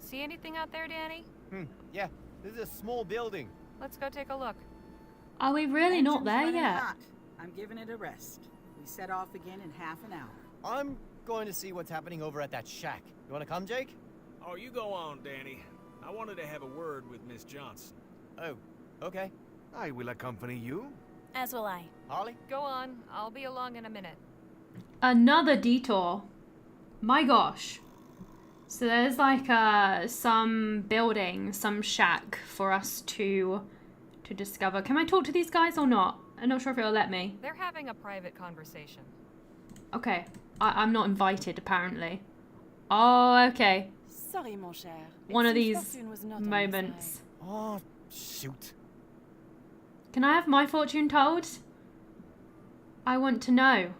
See anything out there, Danny? Yeah, this is a small building. Let's go take a look. Are we really not Engine's there running yet? hot. I'm giving it a rest. We set off again in half an hour. I'm going to see what's happening over at that shack. You want to come, Jake? Oh, you go on, Danny. I wanted to have a word with Miss Johnson. Oh, okay. I will accompany you. As will I. Harley? Go on. I'll be along in a minute. Another detour. My gosh. So there's like some building, some shack for us to discover. Can I talk to these guys or not? I'm not sure if it'll let me. They're having a private conversation. Okay. I'm not invited, apparently. Oh, okay. Sorry, mon cher. One of It seems these fortune was not on your moments. side. Oh, shoot. Can I have my fortune told? I want to know.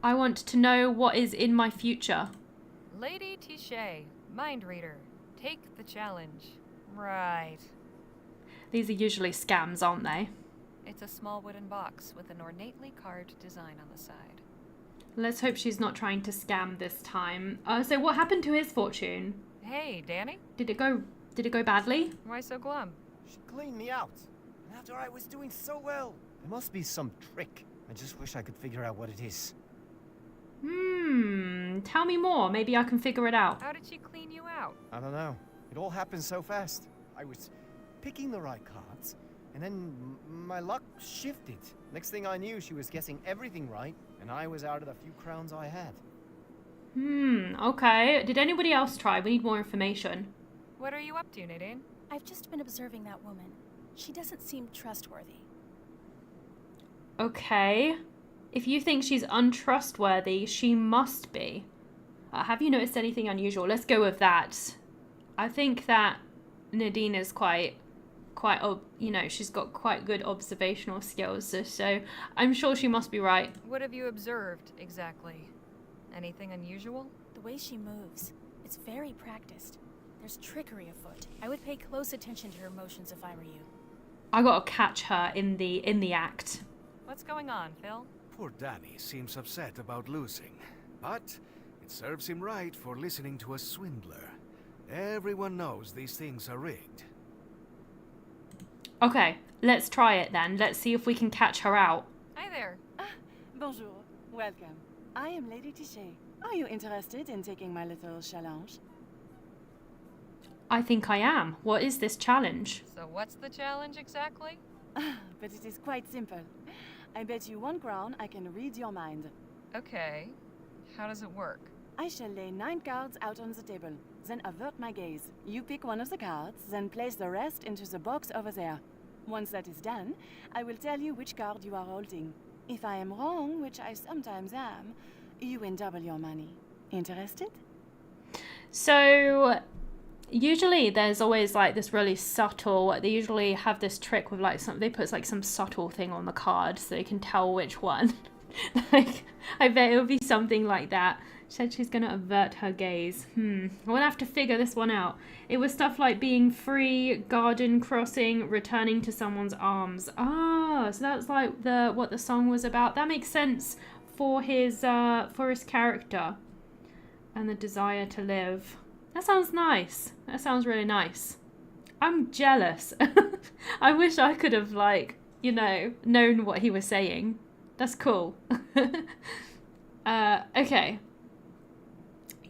I want to know what is in my future. Lady Tichet, mind reader. Take the challenge. Right. These are usually scams, aren't they? It's a small wooden box with an ornately carved design on the side. Let's hope she's not trying to scam this time. So what happened to his fortune? Hey, Danny? Did it go badly? Why so glum? She cleaned me out. And after I was doing so well. There must be some trick. I just wish I could figure out what it is. Tell me more. Maybe I can figure it out. How did she clean you out? I don't know. It all happened so fast. I was picking the right cards, and then my luck shifted. Next thing I knew, she was guessing everything right, and I was out of the few crowns I had. Okay. Did anybody else try? We need more information. What are you up to, Nadine? I've just been observing that woman. She doesn't seem trustworthy. Okay. If you think she's untrustworthy, she must be. Have you noticed anything unusual? Let's go with that. I think that Nadine is quite, she's got quite good observational skills. So I'm sure she must be right. What have you observed, exactly? Anything unusual? The way she moves, it's very practiced. There's trickery afoot. I would pay close attention to her motions if I were you. I gotta catch her in the act. What's going on, Phil? Poor Danny seems upset about losing, but it serves him right for listening to a swindler. Everyone knows these things are rigged. Okay, let's try it then. Let's see if we can catch her out. Hi there. Bonjour. Welcome. I am Lady Tichet. Are you interested in taking my little challenge? I think I am. What is this challenge? So what's the challenge exactly? But it is quite simple. I bet you 1 crown I can read your mind. Okay. How does it work? I shall lay 9 cards out on the table, then avert my gaze. You pick one of the cards, then place the rest into the box over there. Once that is done, I will tell you which card you are holding. If I am wrong, which I sometimes am, you win double your money. Interested? So usually there's always like this really subtle, they usually have this trick with like they put like some subtle thing on the card so they can tell which one. Like, I bet it would be something like that. She said she's gonna avert her gaze. We'll have to figure this one out. It was stuff like being free, garden crossing, returning to someone's arms. Ah, so that's like what the song was about. That makes sense for his character and the desire to live. That sounds nice. That sounds really nice. I'm jealous. I wish I could have known what he was saying. That's cool. Okay.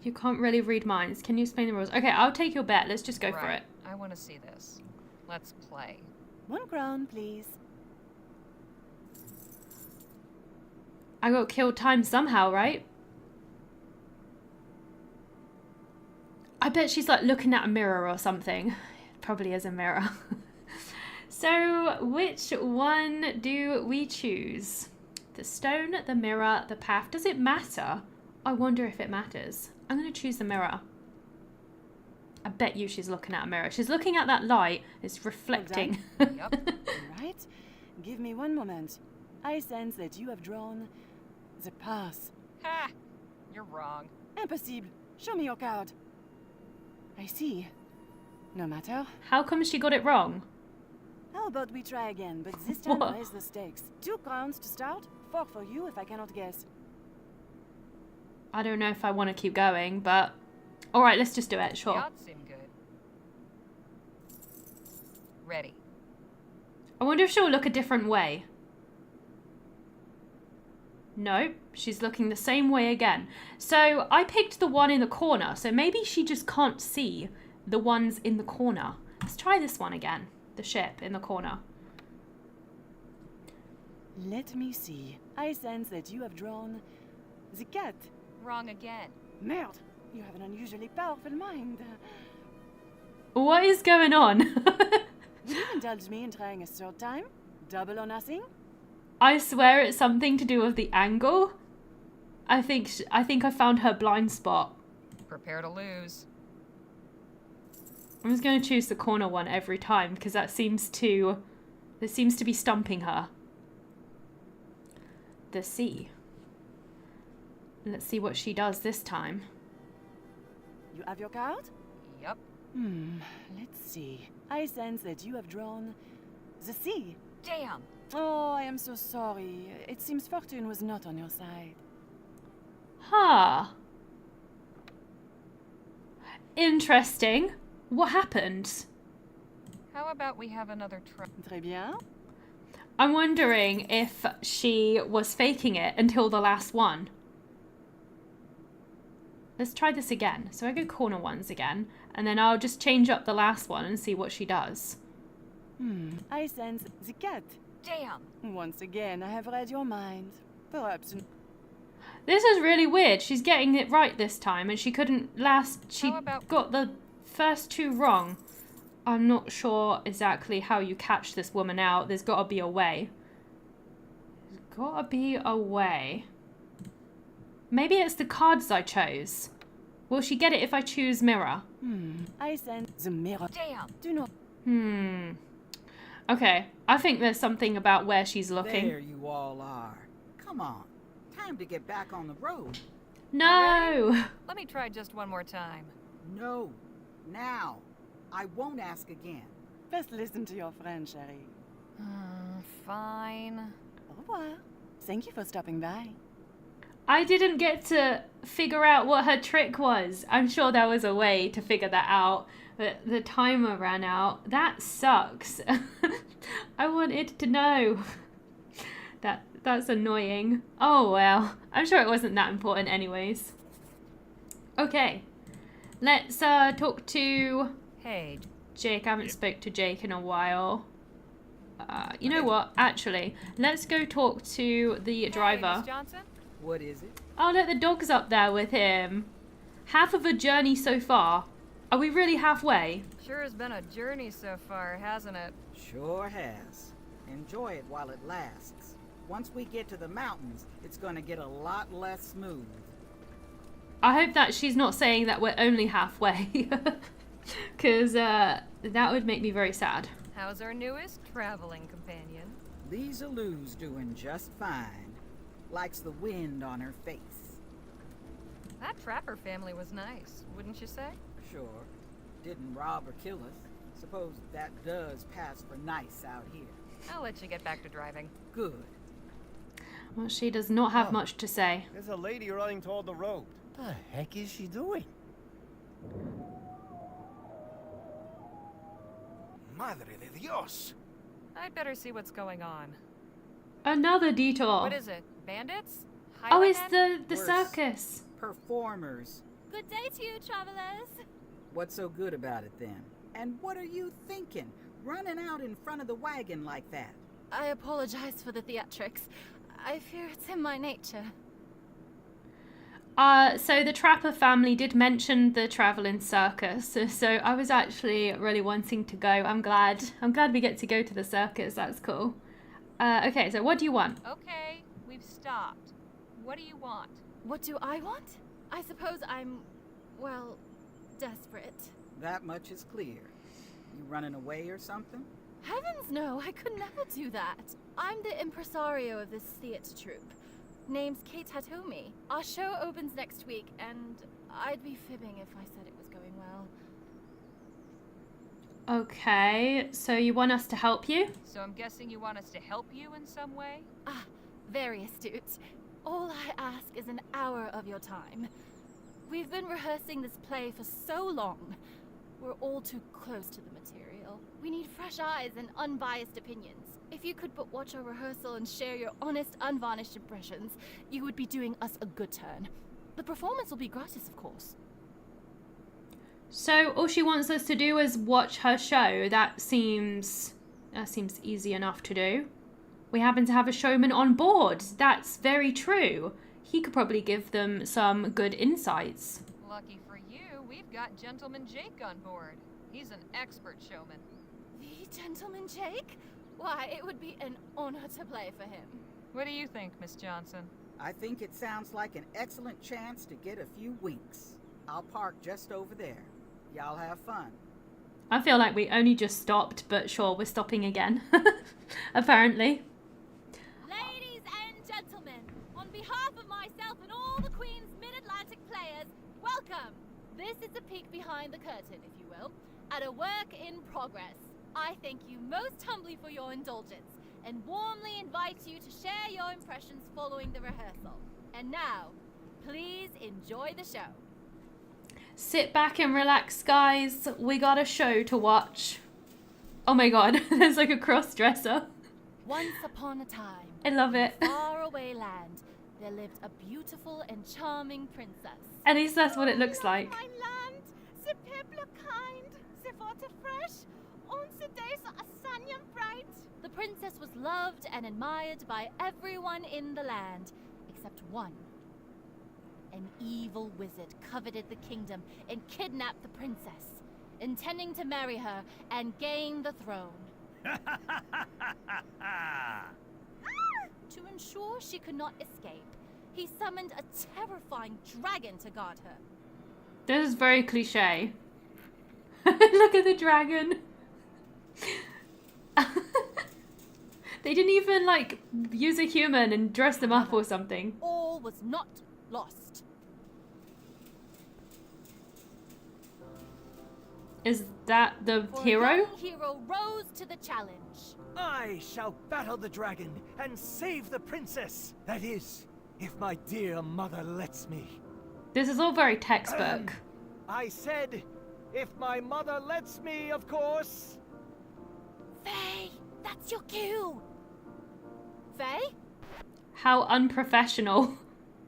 You can't really read minds. Can you explain the rules? Okay, I'll take your bet. Let's just go for it. I want to see this. Let's play. 1 crown, please. I got killed time somehow, right? I bet she's like looking at a mirror or something. It probably is a mirror. So, which one do we choose? The stone, the mirror, the path. Does it matter? I wonder if it matters. I'm going to choose the mirror. I bet you she's looking at a mirror. She's looking at that light. It's reflecting. Yep. All right. Give me 1 moment. I sense that you have drawn the path. Ha! You're wrong. Impossible. Show me your card. I see. No matter. How come she got it wrong? How about we try again, but this time What? raise the stakes. 2 crowns to start, 4 for you if I cannot guess. I don't know if I want to keep going, but Alright, let's just do it, The sure. odds seem good. Ready. I wonder if she'll look a different way. Nope, she's looking the same way again. So I picked the one in the corner, so maybe she just can't see the ones in the corner. Let's try this one again. The ship in the corner. Let me see. I sense that you have drawn the cat. Wrong again. Merde, you have an unusually powerful mind. What is going on? Will you indulge me in trying a third time? Double or nothing? I swear it's something to do with the angle. I think I found her blind spot. Prepare to lose. I'm just going to choose the corner one every time because that seems to be stumping her. The sea. Let's see what she does this time. You have your card? Yup. Let's see. I sense that you have drawn the sea. Damn. Oh, I am so sorry. It seems fortune was not on your side. Huh. Interesting. What happened? How about we have another try? Très bien. I'm wondering if she was faking it until the last one. Let's try this again. So I go corner ones again, and then I'll just change up the last one and see what she does. I sense the cat. Damn. Once again, I have read your mind. Perhaps. This is really weird. She's getting it right this time, and she couldn't she How about- got the first two wrong. I'm not sure exactly how you catch this woman out. There's got to be a way. There's got to be a way. Maybe it's the cards I chose. Will she get it if I choose mirror? I sense the mirror. Damn. Do not. Okay, I think there's something about where she's looking. There you all are. Come on. Time to get back on the road. No! Let me try just one more time. No. Now. I won't ask again. Best listen to your friend, Sherry. Fine. Au revoir. Thank you for stopping by. I didn't get to figure out what her trick was. I'm sure there was a way to figure that out, but the timer ran out. That sucks. I wanted to know. That's annoying. Oh well, I'm sure it wasn't that important anyways. Okay, let's talk to Hey, Jake. I haven't spoke to Jake in a while. You know what? Actually, let's go talk to the driver. Miss Johnson? What is it? Oh, look, the dog's up there with him. Half of a journey so far. Are we really halfway? Sure has been a journey so far, hasn't it? Sure has. Enjoy it while it lasts. Once we get to the mountains, it's gonna get a lot less smooth. I hope that she's not saying that we're only halfway. Because that would make me very sad. How's our newest traveling companion? Lisa Lou's doing just fine. Likes the wind on her face. That trapper family was nice, wouldn't you say? Sure. Didn't rob or kill us. Suppose that does pass for nice out here. I'll let you get back to driving. Good. Well, she does not have much to say. There's a lady running toward the road. What the heck is she doing? Madre de Dios! I'd better see what's going on. Another detour. What is it? Bandits? Oh, it's Highwaymen? the Worse. circus. Performers. Good day to you, travelers. What's so good about it then? And what are you thinking? Running out in front of the wagon like that? I apologize for the theatrics. I fear it's in my nature. So the Trapper family did mention the traveling circus, so I was actually really wanting to go. I'm glad we get to go to the circus. That's cool. Okay, so what do you want? Okay, we've stopped. What do you want? What do I want? I suppose I'm, well, desperate. That much is clear. You running away or something? Heavens no, I could never do that. I'm the impresario of this theatre troupe. Name's Kate Hatomi. Our show opens next week, and I'd be fibbing if I said it was going well. Okay, so you want us to help you? So I'm guessing you want us to help you in some way? Ah, very astute. All I ask is an hour of your time. We've been rehearsing this play for so long. We're all too close to the material. We need fresh eyes and unbiased opinions. If you could but watch our rehearsal and share your honest, unvarnished impressions, you would be doing us a good turn. The performance will be gratis, of course. So all she wants us to do is watch her show. That seems easy enough to do. We happen to have a showman on board. That's very true. He could probably give them some good insights. Lucky for you, we've got Gentleman Jake on board. He's an expert showman. The Gentleman Jake? Why, it would be an honor to play for him. What do you think, Miss Johnson? I think it sounds like an excellent chance to get a few winks. I'll park just over there. Y'all have fun. I feel like we only just stopped, but sure, we're stopping again. Apparently. Ladies and gentlemen, on behalf of myself and all the Queen's Mid-Atlantic players, welcome! This is a peek behind the curtain, if you will, at a work in progress. I thank you most humbly for your indulgence, and warmly invite you to share your impressions following the rehearsal. And now, please enjoy the show. Sit back and relax, guys. We got a show to watch. Oh my god, there's like a cross-dresser. Once upon a time, I love it. in a faraway land, there lived a beautiful and charming princess. At least that's what it looks like. My land, the people are kind, the water fresh, and the days are sunny and bright. The princess was loved and admired by everyone in the land, except one. An evil wizard coveted the kingdom and kidnapped the princess, intending to marry her and gain the throne. To ensure she could not escape, he summoned a terrifying dragon to guard her. This is very cliche. Look at the dragon. They didn't even like use a human and dress them up or something. All was not lost. Is that the For hero? young hero rose to the challenge. I shall battle the dragon and save the princess. That is, if my dear mother lets me. This is all very textbook. I said, if my mother lets me, of course. Faye, that's your cue. Faye? How unprofessional.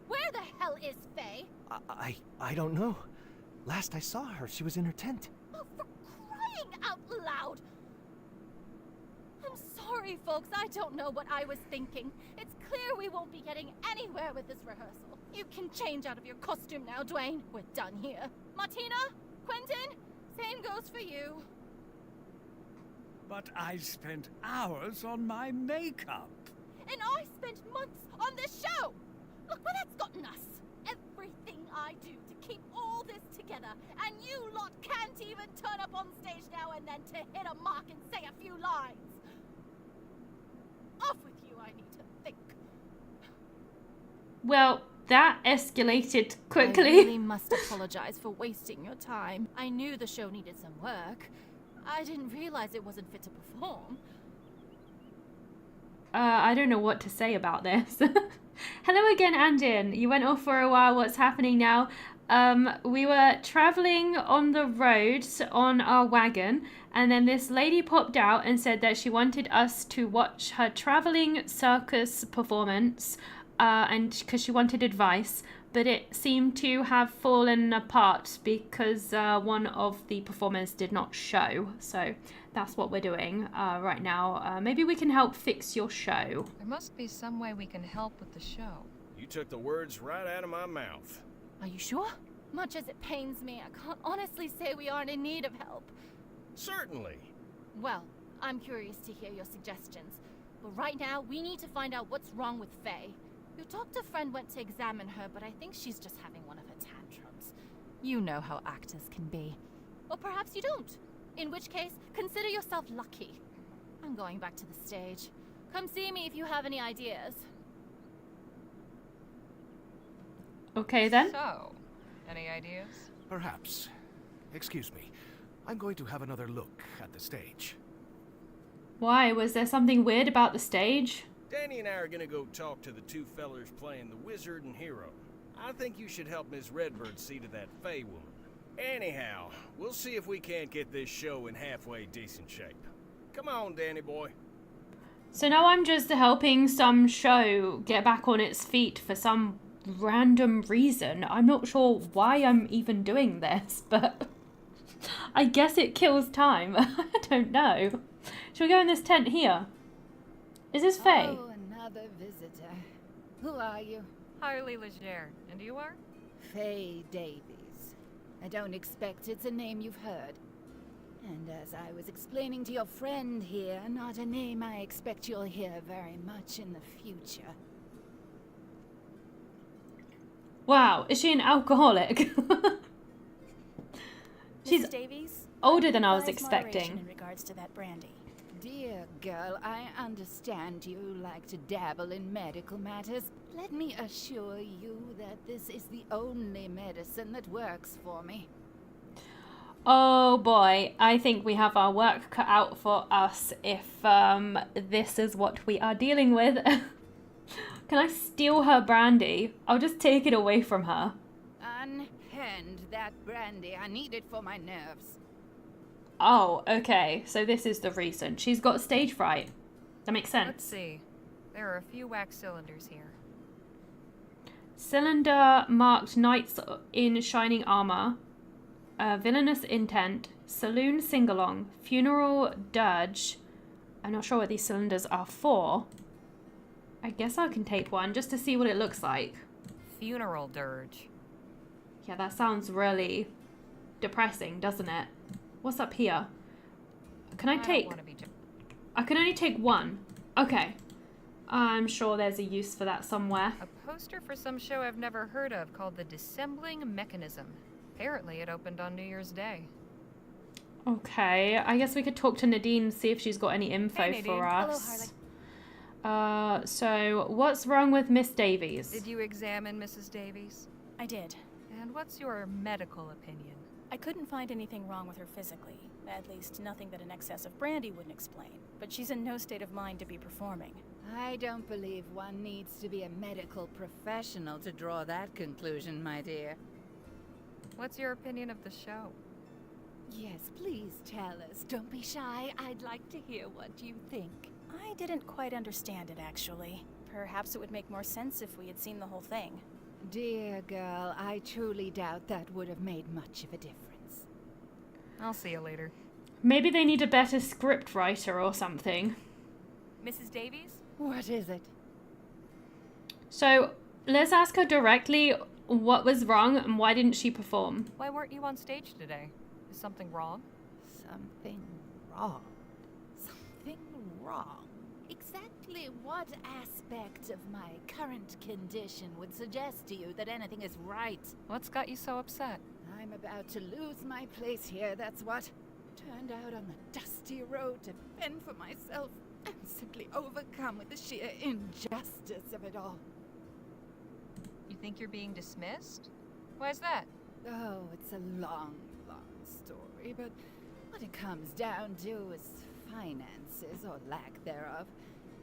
Where the hell is Faye? I don't know. Last I saw her, she was in her tent. Oh, for crying out loud! I'm sorry, folks. I don't know what I was thinking. It's clear we won't be getting anywhere with this rehearsal. You can change out of your costume now, Dwayne. We're done here. Martina? Quentin? Same goes for you. But I spent hours on my makeup. And I spent months on this show! Look where that's gotten us! Everything I do to keep all this together, and you lot can't even turn up on stage now and then to hit a mark and say a few lines! Off with you, I need to think. Well, that escalated I quickly. really must apologize for wasting your time. I knew the show needed some work. I didn't realize it wasn't fit to perform. I don't know what to say about this. Hello again, Andin. You went off for a while. What's happening now? We were traveling on the road on our wagon, and then this lady popped out and said that she wanted us to watch her traveling circus performance, and because she wanted advice, but it seemed to have fallen apart because one of the performers did not show. So that's what we're doing right now. Maybe we can help fix your show. There must be some way we can help with the show. You took the words right out of my mouth. Are you sure? Much as it pains me, I can't honestly say we aren't in need of help. Certainly. Well, I'm curious to hear your suggestions. But right now, we need to find out what's wrong with Faye. Your doctor friend went to examine her, but I think she's just having one of her tantrums. You know how actors can be. Or perhaps you don't. In which case, consider yourself lucky. I'm going back to the stage. Come see me if you have any ideas. Okay then. So, any ideas? Perhaps. Excuse me. I'm going to have another look at the stage. Why? Was there something weird about the stage? Danny and I are gonna go talk to the two fellers playing the wizard and hero. I think you should help Miss Redbird see to that Fey woman. Anyhow, we'll see if we can't get this show in halfway decent shape. Come on, Danny boy. So now I'm just helping some show get back on its feet for some random reason. I'm not sure why I'm even doing this, but I guess it kills time. I don't know. Shall we go in this tent here? Is this Faye? Oh, another visitor. Who are you? Harley Leger. And you are? Faye Davies. I don't expect it's a name you've heard. And as I was explaining to your friend here, not a name I expect you'll hear very much in the future. Wow, is she an alcoholic? She's Mrs. Davies, older than I was advise moderation expecting. in regards to that brandy. Dear girl, I understand you like to dabble in medical matters. Let me assure you that this is the only medicine that works for me. Oh boy, I think we have our work cut out for us if this is what we are dealing with. Can I steal her brandy? I'll just take it away from her. Unhand that brandy. I need it for my nerves. Oh, okay. So this is the reason. She's got stage fright. That makes sense. Let's see. There are a few wax cylinders here. Cylinder marked knights in shining armor. Villainous intent. Saloon singalong. Funeral dirge. I'm not sure what these cylinders are for. I guess I can take one just to see what it looks like. Funeral dirge. Yeah, that sounds really depressing, doesn't it? What's up here? Can I take... I can only take one. Okay. I'm sure there's a use for that somewhere. A poster for some show I've never heard of called The Dissembling Mechanism. Apparently it opened on New Year's Day. Okay, I guess we could talk to Nadine, see if she's got any info for us. Hello, Harley. So what's wrong with Miss Davies? Did you examine Mrs. Davies? I did. And what's your medical opinion? I couldn't find anything wrong with her physically. At least nothing that an excess of brandy wouldn't explain. But she's in no state of mind to be performing. I don't believe one needs to be a medical professional to draw that conclusion, my dear. What's your opinion of the show? Yes, please tell us. Don't be shy. I'd like to hear what you think. I didn't quite understand it, actually. Perhaps it would make more sense if we had seen the whole thing. Dear girl, I truly doubt that would have made much of a difference. I'll see you later. Maybe they need a better script writer or something. Mrs. Davies? What is it? So let's ask her directly what was wrong and why didn't she perform? Why weren't you on stage today? Is something wrong? Something wrong. Something wrong. Exactly what aspect of my current condition would suggest to you that anything is right? What's got you so upset? I'm about to lose my place here, that's what. Turned out on the dusty road to fend for myself. I'm simply overcome with the sheer injustice of it all. You think you're being dismissed? Why's that? Oh, it's a long, long story, but what it comes down to is finances, or lack thereof.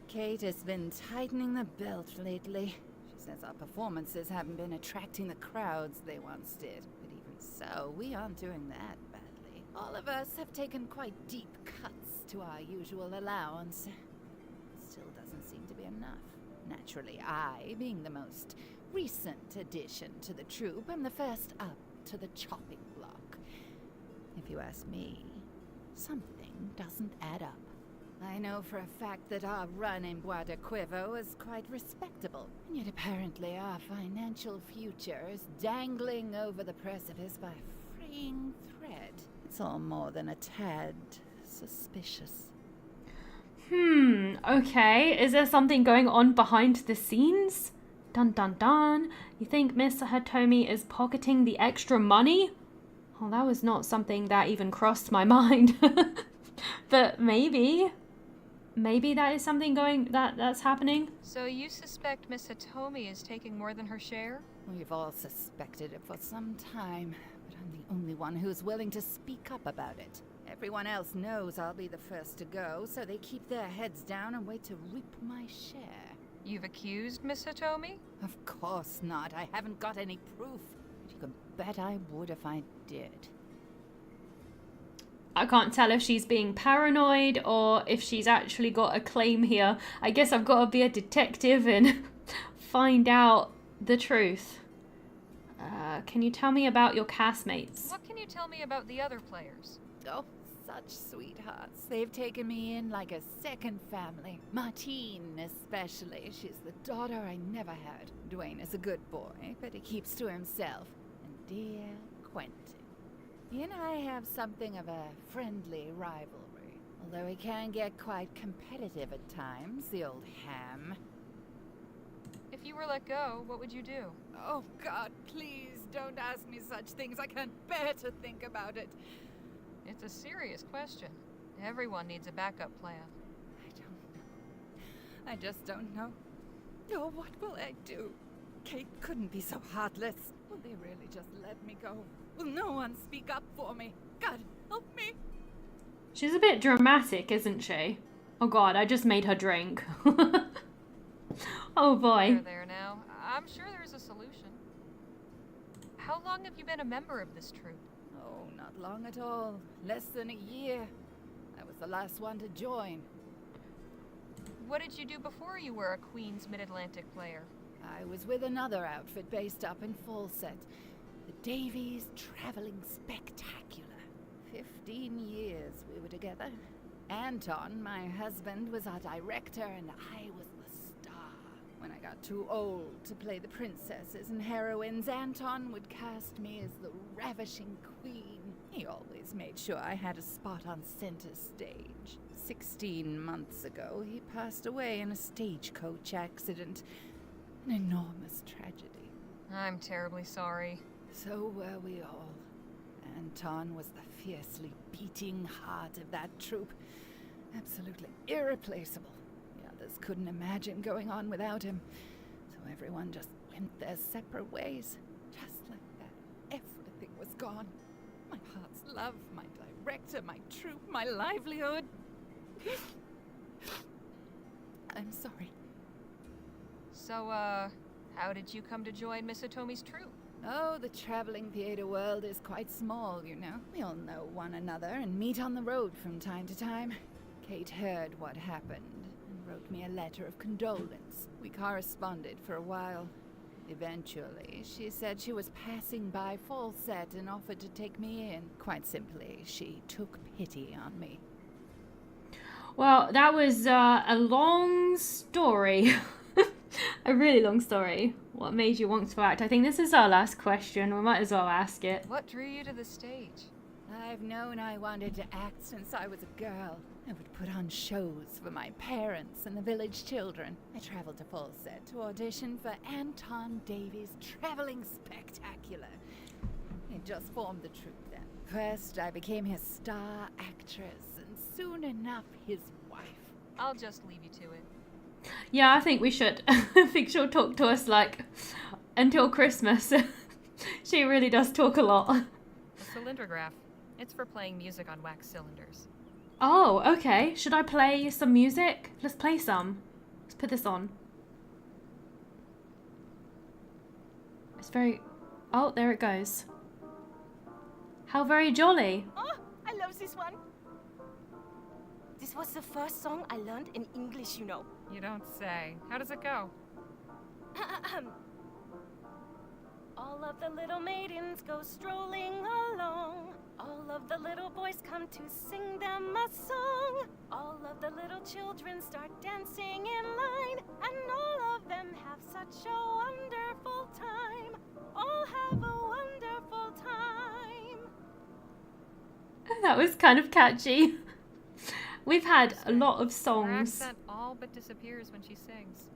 Kate has been tightening the belt lately. She says our performances haven't been attracting the crowds they once did. But even so, we aren't doing that badly. All of us have taken quite deep cuts to our usual allowance. Still doesn't seem to be enough. Naturally, I, being the most recent addition to the troupe, am the first up to the chopping block. If you ask me, something doesn't add up. I know for a fact that our run in Bois de Quivo was quite respectable, and yet apparently our financial future is dangling over the precipice by a fraying thread. It's all more than a tad suspicious. Okay. Is there something going on behind the scenes? Dun dun dun. You think Miss Hatomi is pocketing the extra money? Well, that was not something that even crossed my mind. But maybe that is something that's happening. So you suspect Miss Hatomi is taking more than her share? We've all suspected it for some time, but I'm the only one who's willing to speak up about it. Everyone else knows I'll be the first to go, so they keep their heads down and wait to reap my share. You've accused Miss Hitomi? Of course not. I haven't got any proof. But you can bet I would if I did. I can't tell if she's being paranoid or if she's actually got a claim here. I guess I've got to be a detective and find out the truth. Can you tell me about your castmates? What can you tell me about the other players? Oh, such sweethearts. They've taken me in like a second family. Martine, especially. She's the daughter I never had. Dwayne is a good boy, but he keeps to himself. And dear Quentin. He and I have something of a friendly rivalry. Although he can get quite competitive at times, the old ham. If you were let go, what would you do? Oh, God, please don't ask me such things. I can't bear to think about it. It's a serious question. Everyone needs a backup plan. I don't know. I just don't know. Oh, what will I do? Kate couldn't be so heartless. Will they really just let me go? Will no one speak up for me? God, help me. She's a bit dramatic, isn't she? Oh God, I just made her drink. Oh boy. There now. I'm sure there's a solution. How long have you been a member of this troupe? Oh, not long at all. Less than a year. I was the last one to join. What did you do before you were a Queen's Mid-Atlantic player? I was with another outfit based up in Fawcett. The Davies Traveling Spectacular. 15 years we were together. Anton, my husband, was our director and I was the star. When I got too old to play the princesses and heroines, Anton would cast me as the ravishing queen. He always made sure I had a spot on center stage. 16 months ago, he passed away in a stagecoach accident. An enormous tragedy. I'm terribly sorry. So were we all. Anton was the fiercely beating heart of that troupe. Absolutely irreplaceable. The others couldn't imagine going on without him. So everyone just went their separate ways. Just like that. Everything was gone. My heart's love, my director, my troupe, my livelihood. I'm sorry. So, how did you come to join Miss Hitomi's troupe? Oh, the traveling theater world is quite small, you know. We all know one another and meet on the road from time to time. Kate heard what happened and wrote me a letter of condolence. We corresponded for a while. Eventually, she said she was passing by Fawcett and offered to take me in. Quite simply, she took pity on me. Well, that was a long story. A really long story. What made you want to act? I think this is our last question. We might as well ask it. What drew you to the stage? I've known I wanted to act since I was a girl. I would put on shows for my parents and the village children. I traveled to Fawcett to audition for Anton Davies' Traveling Spectacular. He just formed the troupe then. First, I became his star actress, and soon enough, his wife. I'll just leave you to it. Yeah, I think we should. I think she'll talk to us like until Christmas. She really does talk a lot. A cylindrograph. It's for playing music on wax cylinders. Oh, okay. Should I play some music? Let's play some. Let's put this on. It's very... Oh, there it goes. How very jolly. Oh, I love this one. This was the first song I learned in English, you know. You don't say. How does it go? All of the little maidens go strolling along. All of the little boys come to sing them a song. All of the little children start dancing in line. And all of them have such a wonderful time. All have a wonderful time. That was kind of catchy. We've had a lot of Her songs. accent all but disappears when she sings.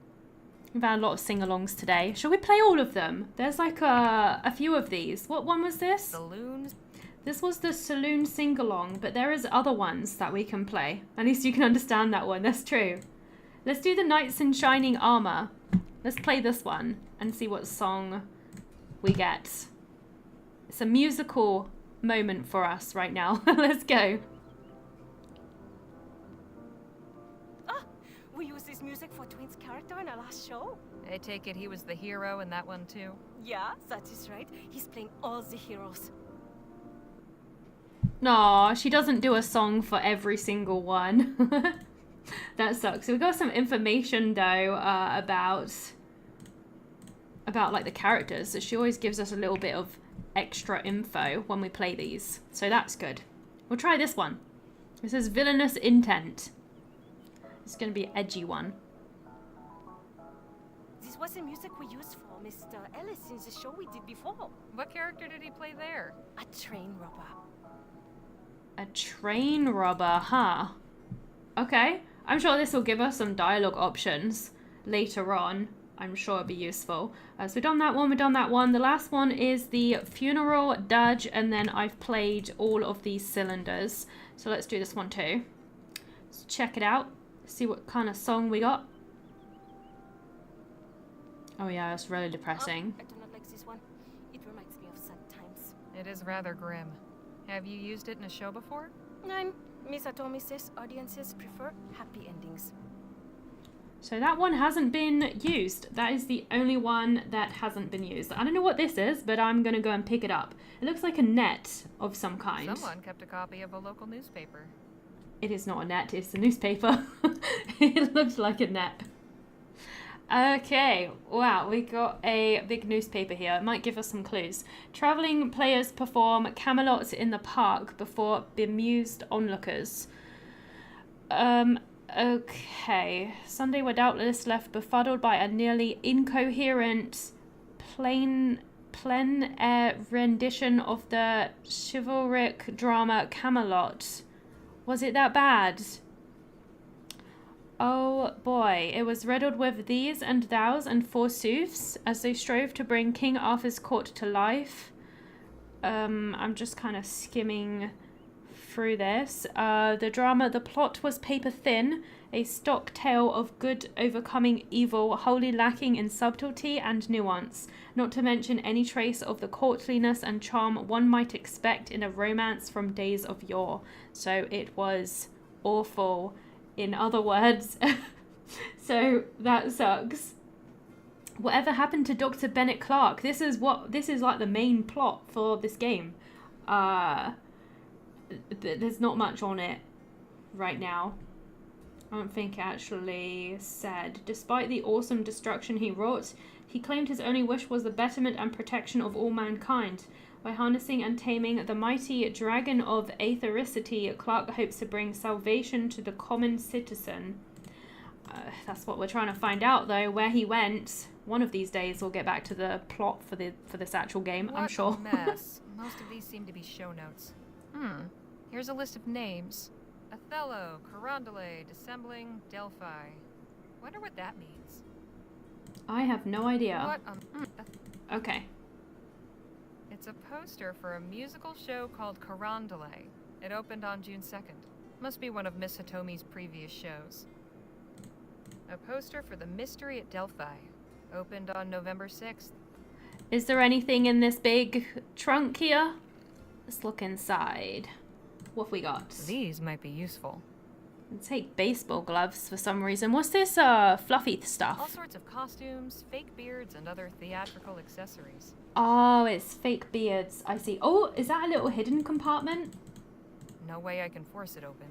We've had a lot of sing-alongs today. Shall we play all of them? There's like a few of these. What one was this? Saloons. This was the saloon sing-along, but there is other ones that we can play. At least you can understand that one. That's true. Let's do the Knights in Shining Armor. Let's play this one and see what song we get. It's a musical moment for us right now. Let's go. We use this use music for Twin's character in our last show? I take it he was the hero in that one too? Yeah, that is right. He's playing all the heroes. No, she doesn't do a song for every single one. That sucks. So we got some information though about like the characters. So she always gives us a little bit of extra info when we play these. So that's good. We'll try this one. It says villainous intent. It's going to be an edgy one. This was the music we used for Mr. Ellis in the show we did before. What character did he play there? A train robber. A train robber, huh? Okay. I'm sure this will give us some dialogue options later on. I'm sure it'll be useful. So we've done that one, we've done that one. The last one is the funeral dirge, and then I've played all of these cylinders. So let's do this one too. Let's check it out. See what kind of song we got. Oh yeah, that's really depressing. I do not like this one. It reminds me of sad times. It is rather grim. Have you used it in a show before? Miss Atomi says audiences prefer happy endings. So that one hasn't been used. That is the only one that hasn't been used. I don't know what this is, but I'm going to go and pick it up. It looks like a net of some kind. Someone kept a copy of a local newspaper. It is not a net, it's a newspaper. It looks like a net. Okay, wow, we got a big newspaper here. It might give us some clues. Travelling players perform Camelot in the park before bemused onlookers. Okay. Sunday were doubtless left befuddled by a nearly incoherent plein air rendition of the chivalric drama Camelot. Was it that bad? Oh boy, it was riddled with these and thous and forsooths as they strove to bring King Arthur's court to life. I'm just kind of skimming through this. The plot was paper thin, a stock tale of good overcoming evil, wholly lacking in subtlety and nuance, not to mention any trace of the courtliness and charm one might expect in a romance from days of yore. So it was awful, in other words. So that sucks. Whatever happened to Dr. Bennett Clark? This is like the main plot for this game. There's not much on it right now. I don't think it actually said. Despite the awesome destruction he wrought, he claimed his only wish was the betterment and protection of all mankind. By harnessing and taming the mighty dragon of aethericity, Clark hopes to bring salvation to the common citizen. That's what we're trying to find out, though, where he went. One of these days we'll get back to the plot for this actual game, I'm sure. What a mess. Most of these seem to be show notes. Here's a list of names. Othello, Carondelet, Dissembling, Delphi. Wonder what that means. I have no idea. What? Okay. It's a poster for a musical show called Carondelet. It opened on June 2nd. Must be one of Miss Hitomi's previous shows. A poster for The Mystery at Delphi. Opened on November 6th. Is there anything in this big trunk here? Let's look inside. What have we got? These might be useful. Let's take baseball gloves for some reason. What's this fluffy stuff? All sorts of costumes, fake beards, and other theatrical accessories. Oh, it's fake beards. I see. Oh, is that a little hidden compartment? No way I can force it open.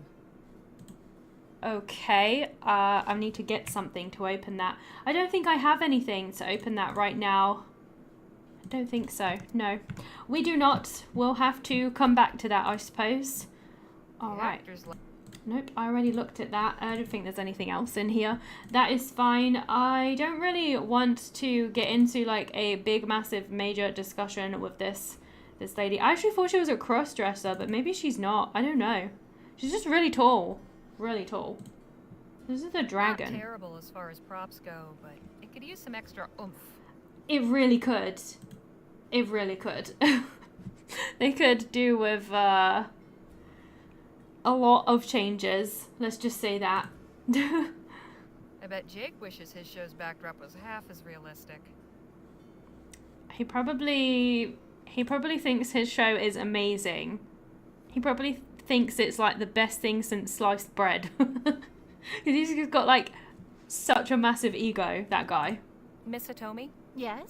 Okay, I need to get something to open that. I don't think I have anything to open that right now. I don't think so. No, we do not. We'll have to come back to that, I suppose. All right. Nope, I already looked at that. I don't think there's anything else in here. That is fine. I don't really want to get into like a big, massive, major discussion with this lady. I actually thought she was a cross-dresser, but maybe she's not. I don't know. She's just really tall. Really tall. This is the dragon. Not terrible as far as props go, but it could use some extra oomph. It really could. It really could. They could do with a lot of changes. Let's just say that. I bet Jake wishes his show's backdrop was half as realistic. He probably thinks his show is amazing. He probably thinks it's like the best thing since sliced bread. Because he's got like such a massive ego, that guy. Miss Hitomi, Yes?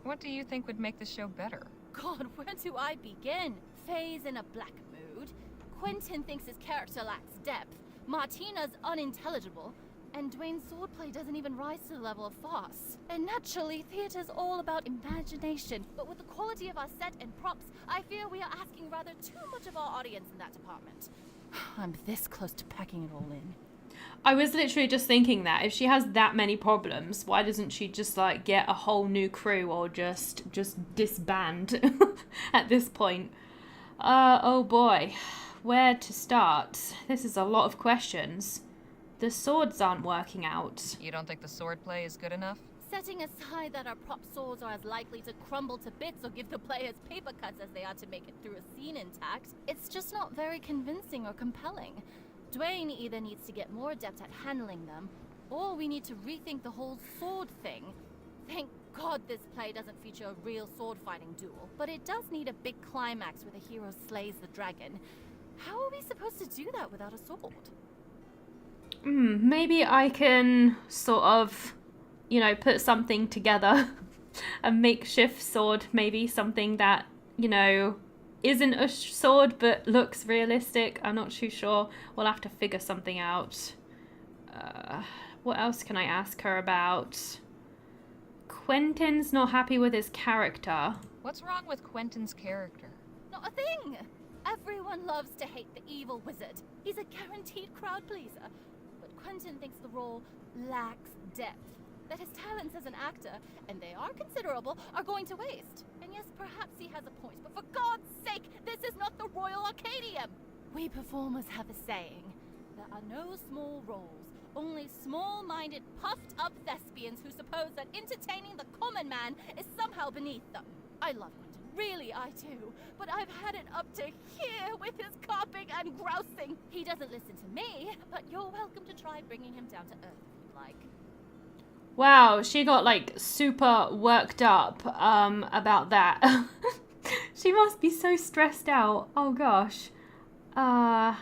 what do you think would make the show better? God, where do I begin? Faye's in a black mood. Quentin thinks his character lacks depth. Martina's unintelligible. And Dwayne's swordplay doesn't even rise to the level of farce. And naturally, theater's all about imagination. But with the quality of our set and props, I fear we are asking rather too much of our audience in that department. I'm this close to packing it all in. I was literally just thinking that if she has that many problems, why doesn't she just like get a whole new crew or just disband at this point? Oh boy, where to start? This is a lot of questions. The swords aren't working out. You don't think the swordplay is good enough? Setting aside that our prop swords are as likely to crumble to bits or give the players paper cuts as they are to make it through a scene intact, it's just not very convincing or compelling. Dwayne either needs to get more adept at handling them, or we need to rethink the whole sword thing. Thank God this play doesn't feature a real sword-fighting duel, but it does need a big climax where the hero slays the dragon. How are we supposed to do that without a sword? Maybe I can sort of, you know, put something together. A makeshift sword, maybe something that, you know, isn't a sword but looks realistic. I'm not too sure. We'll have to figure something out. What else can I ask her about? Quentin's not happy with his character. What's wrong with Quentin's character? Not a thing! Everyone loves to hate the evil wizard. He's a guaranteed crowd pleaser. But Quentin thinks the role lacks depth. That his talents as an actor, and they are considerable, are going to waste. And yes, perhaps he has a point, but for God's sake, this is not the Royal Arcadium! We performers have a saying. There are no small roles, only small-minded, puffed-up thespians who suppose that entertaining the common man is somehow beneath them. I love Quentin, really I do, but I've had it up to here with his carping and grousing. He doesn't listen to me, but you're welcome to try bringing him down to earth if you like. Wow, she got like super worked up about that. She must be so stressed out. Oh gosh. How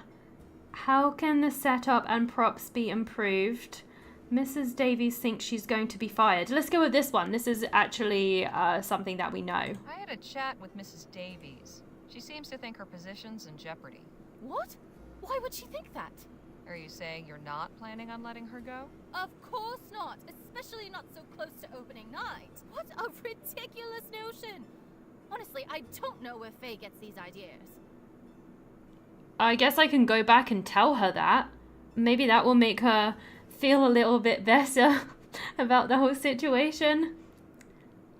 can the setup and props be improved? Mrs. Davies thinks she's going to be fired. Let's go with this one. This is actually something that we know. I had a chat with Mrs. Davies. She seems to think her position's in jeopardy. What? Why would she think that? Are you saying you're not planning on letting her go? Of course not, especially not so close to opening night. What a ridiculous notion! Honestly, I don't know where Faye gets these ideas. I guess I can go back and tell her that. Maybe that will make her feel a little bit better about the whole situation.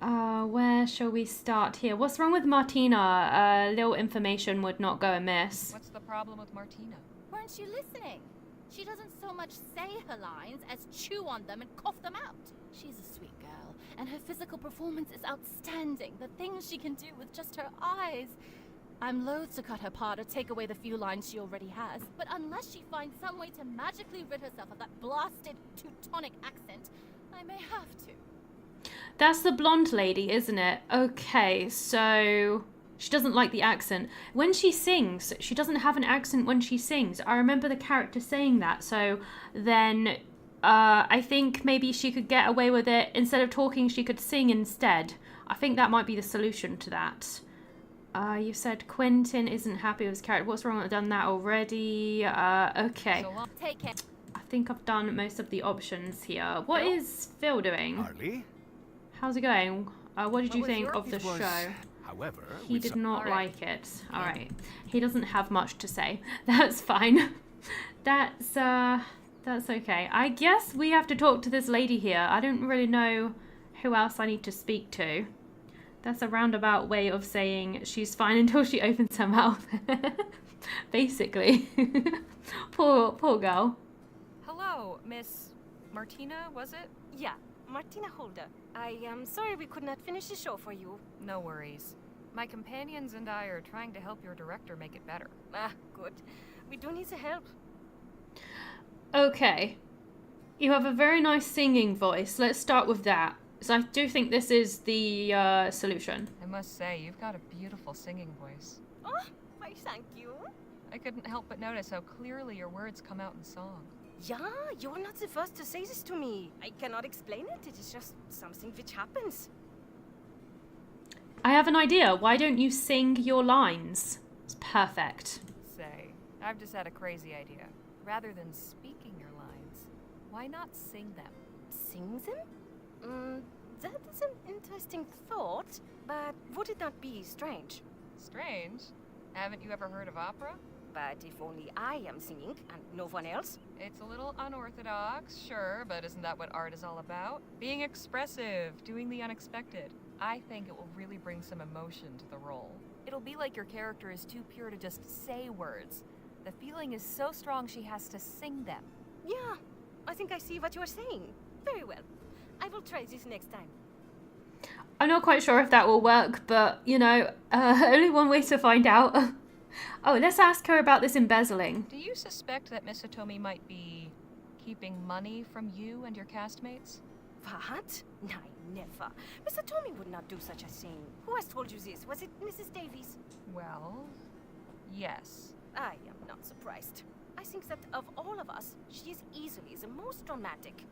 Where shall we start here? What's wrong with Martina? Little information would not go amiss. What's the problem with Martina? Weren't you listening? She doesn't so much say her lines as chew on them and cough them out. She's a sweet girl, and her physical performance is outstanding. The things she can do with just her eyes. I'm loath to cut her part or take away the few lines she already has, but unless she finds some way to magically rid herself of that blasted Teutonic accent, I may have to. That's the blonde lady, isn't it? Okay, so she doesn't like the accent. When she sings, she doesn't have an accent when she sings. I remember the character saying that, so then I think maybe she could get away with it. Instead of talking, she could sing instead. I think that might be the solution to that. You said Quentin isn't happy with his character. What's wrong? I've done that already. Okay. Take care. I think I've done most of the options here. What is Phil doing? Harley? How's it going? What did you think of the was, show? However, He did not like it. Alright. He doesn't have much to say. That's fine. That's okay. I guess we have to talk to this lady here. I don't really know who else I need to speak to. That's a roundabout way of saying she's fine until she opens her mouth. Basically. Poor girl. Hello, Miss Martina, was it? Yeah, Martina Holder. I am sorry we could not finish the show for you. No worries. My companions and I are trying to help your director make it better. Ah, good. We do need the help. Okay. You have a very nice singing voice. Let's start with that. So I do think this is the solution. I must say, you've got a beautiful singing voice. Oh, why thank you. I couldn't help but notice how clearly your words come out in song. Yeah, you're not the first to say this to me. I cannot explain it. It is just something which happens. I have an idea. Why don't you sing your lines? It's perfect. Say, I've just had a crazy idea. Rather than speaking your lines, why not sing them? Sing them? That is an interesting thought, but would it not be strange? Strange? Haven't you ever heard of opera? But if only I am singing and no one else? It's a little unorthodox, sure, but isn't that what art is all about? Being expressive, doing the unexpected. I think it will really bring some emotion to the role. It'll be like your character is too pure to just say words. The feeling is so strong she has to sing them. Yeah, I think I see what you are saying. Very well. I will try this next time. I'm not quite sure if that will work, but, you know, only one way to find out. Oh, let's ask her about this embezzling. Do you suspect that Miss Hitomi might be keeping money from you and your castmates? What? No, never. Mr. Tommy would not do such a thing. Who has told you this? Was it Mrs. Davies? Well, yes. I am not surprised. I think that of all of us, she is easily the most dramatic.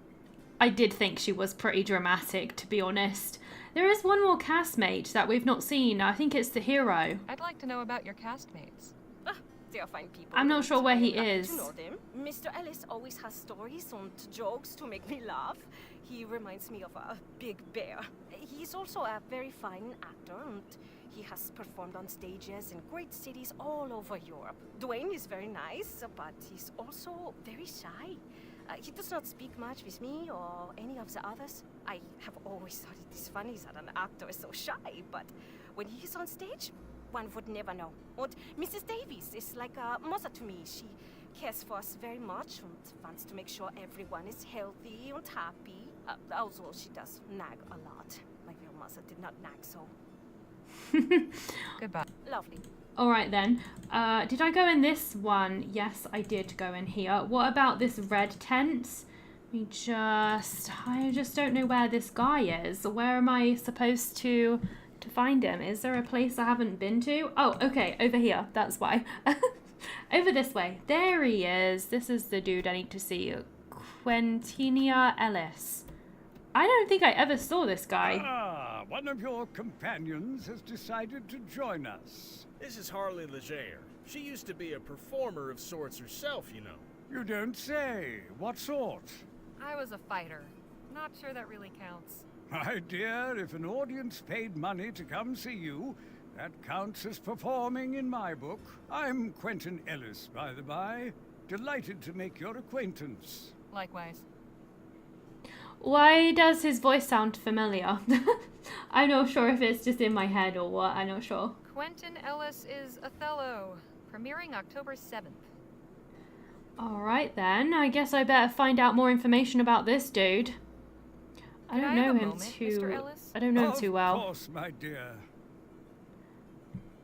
I did think she was pretty dramatic, to be honest. There is one more castmate that we've not seen. I think it's the hero. I'd like to know about your castmates. They are fine people. I'm not sure where he I'm lucky is. to know them. Mr. Ellis always has stories and jokes to make me laugh. He reminds me of a big bear. He's also a very fine actor, and he has performed on stages in great cities all over Europe. Dwayne is very nice, but he's also very shy. He does not speak much with me or any of the others. I have always thought it is funny that an actor is so shy, but when he is on stage, one would never know. And Mrs. Davies is like a mother to me. She cares for us very much and wants to make sure everyone is healthy and happy. Although she does nag a lot. My real mother did not nag so. Goodbye. Lovely. All right then. Did I go in this one? Yes, I did go in here. What about this red tent? I just don't know where this guy is. Where am I supposed to find him? Is there a place I haven't been to? Oh, okay, over here. That's why. Over this way. There he is. This is the dude I need to see. Quintinia Ellis. I don't think I ever saw this guy. Ah, one of your companions has decided to join us. This is Harley Leger. She used to be a performer of sorts herself, you know. You don't say. What sort? I was a fighter. Not sure that really counts. My dear, if an audience paid money to come see you, that counts as performing in my book. I'm Quentin Ellis, by the by. Delighted to make your acquaintance. Likewise. Why does his voice sound familiar? I'm not sure if it's just in my head or what. I'm not sure. Quentin Ellis is Othello, premiering October 7th. Alright then, I guess I better find out more information about this dude. I don't know him too well. Of course, my dear.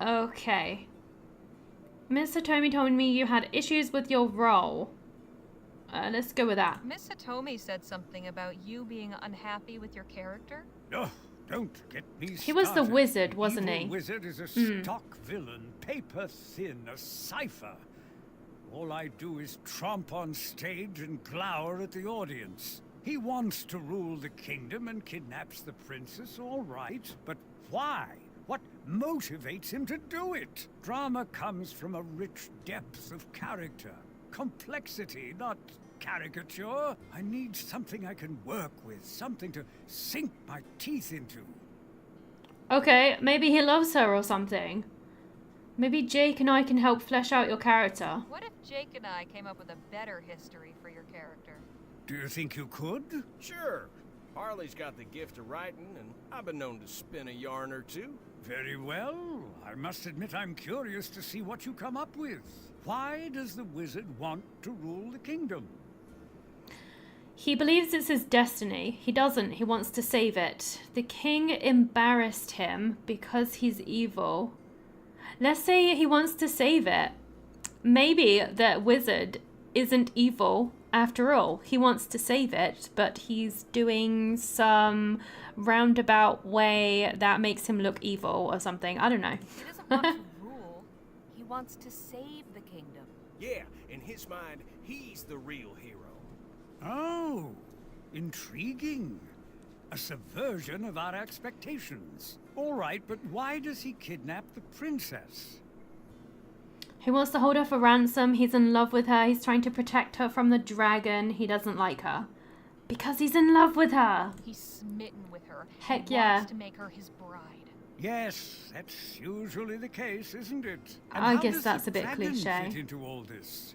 Okay. Miss Hitomi told me you had issues with your role. Let's go with that. Miss Hitomi said something about you being unhappy with your character. Oh, don't get me started. He was the wizard, wasn't Evil he? Wizard is a stock villain, paper thin, a cipher. All I do is tromp on stage and glower at the audience. He wants to rule the kingdom and kidnaps the princess, all right. But why? What motivates him to do it? Drama comes from a rich depth of character. Complexity, not caricature. I need something I can work with, something to sink my teeth into. Okay, maybe he loves her or something. Maybe Jake and I can help flesh out your character. What if Jake and I came up with a better history for your character? Do you think you could? Sure. Harley's got the gift of writing, and I've been known to spin a yarn or two. Very well. I must admit I'm curious to see what you come up with. Why does the wizard want to rule the kingdom? He believes it's his destiny. He doesn't. He wants to save it. The king embarrassed him because he's evil. Let's say he wants to save it. Maybe that wizard isn't evil after all. He wants to save it, but he's doing some roundabout way that makes him look evil or something. I don't know. He doesn't want to rule. He wants to save the kingdom. Yeah, in his mind, he's the real hero. Oh, intriguing. A subversion of our expectations. All right, but why does he kidnap the princess? He wants to hold her for ransom. He's in love with her. He's trying to protect her from the dragon. He doesn't like her. Because he's in love with her. He's smitten with her. Heck he yeah. wants to make her his bride. Yes, that's usually the case, isn't it? And I how guess does that's the a bit dragon cliche. fit into all this?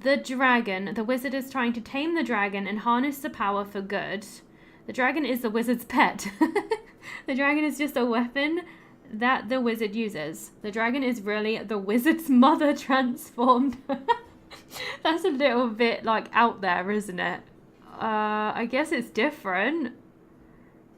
The dragon. The wizard is trying to tame the dragon and harness the power for good. The dragon is the wizard's pet. The dragon is just a weapon that the wizard uses. The dragon is really the wizard's mother transformed. That's a little bit like out there, isn't it? I guess it's different.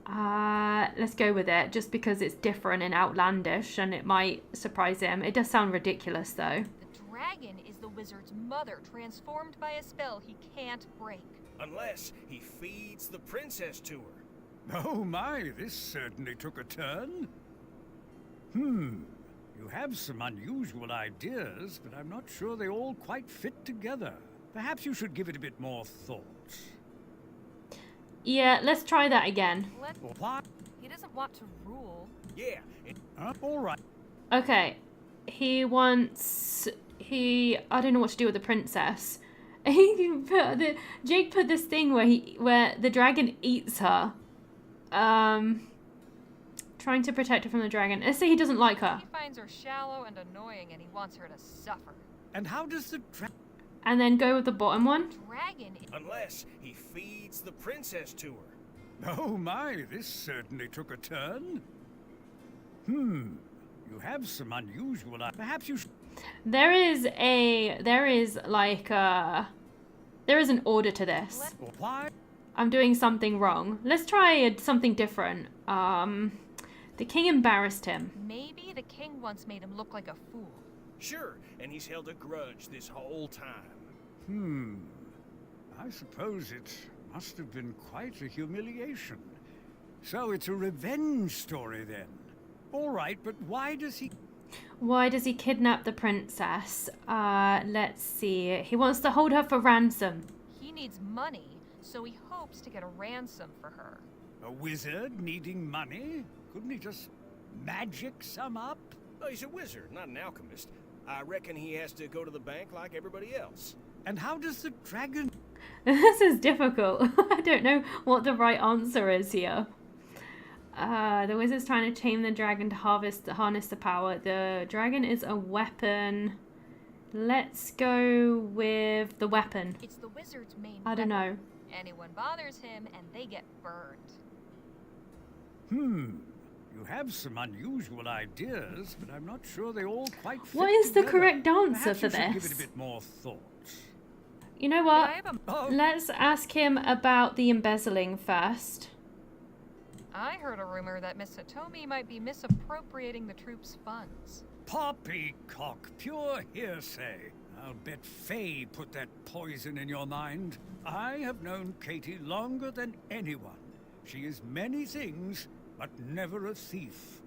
Let's go with it just because it's different and outlandish and it might surprise him. It does sound ridiculous though. The dragon is the wizard's mother transformed by a spell he can't break. Unless he feeds the princess to her. Oh my, this certainly took a turn. You have some unusual ideas, but I'm not sure they all quite fit together. Perhaps you should give it a bit more thought. Yeah, let's try that again. What? He doesn't want to rule. Yeah. All right. Okay. I don't know what to do with the princess. Jake put this thing where the dragon eats her. Trying to protect her from the dragon. Let's say he doesn't like her. He finds her shallow and annoying and he wants her to suffer. And how does the dragon... And then go with the bottom one. Dragon. Unless he feeds the princess to her. Oh my, this certainly took a turn. You have some unusual... Perhaps you should... There is an order to this. Why? I'm doing something wrong. Let's try something different. The king embarrassed him. Maybe the king once made him look like a fool. Sure, and he's held a grudge this whole time. I suppose it must have been quite a humiliation. So it's a revenge story then. All right, but why does he kidnap the princess? Let's see. He wants to hold her for ransom. He needs money, so he hopes to get a ransom for her. A wizard needing money? Couldn't he just magic some up? Oh, he's a wizard, not an alchemist. I reckon he has to go to the bank like everybody else. And how does the dragon... This is difficult. I don't know what the right answer is here. The wizard's trying to tame the dragon to harness the power. The dragon is a weapon. Let's go with the weapon. It's the wizard's main I don't know. Anyone bothers him and they get burned. You have some unusual ideas, but I'm not sure they all quite fit What is the together. correct answer Perhaps for you should this? give it a bit more thought. You know what? Oh. Let's ask him about the embezzling first. I heard a rumor that Miss Hitomi might be misappropriating the troop's funds. Poppycock, pure hearsay. I'll bet Faye put that poison in your mind. I have known Katie longer than anyone. She is many things, but never a thief.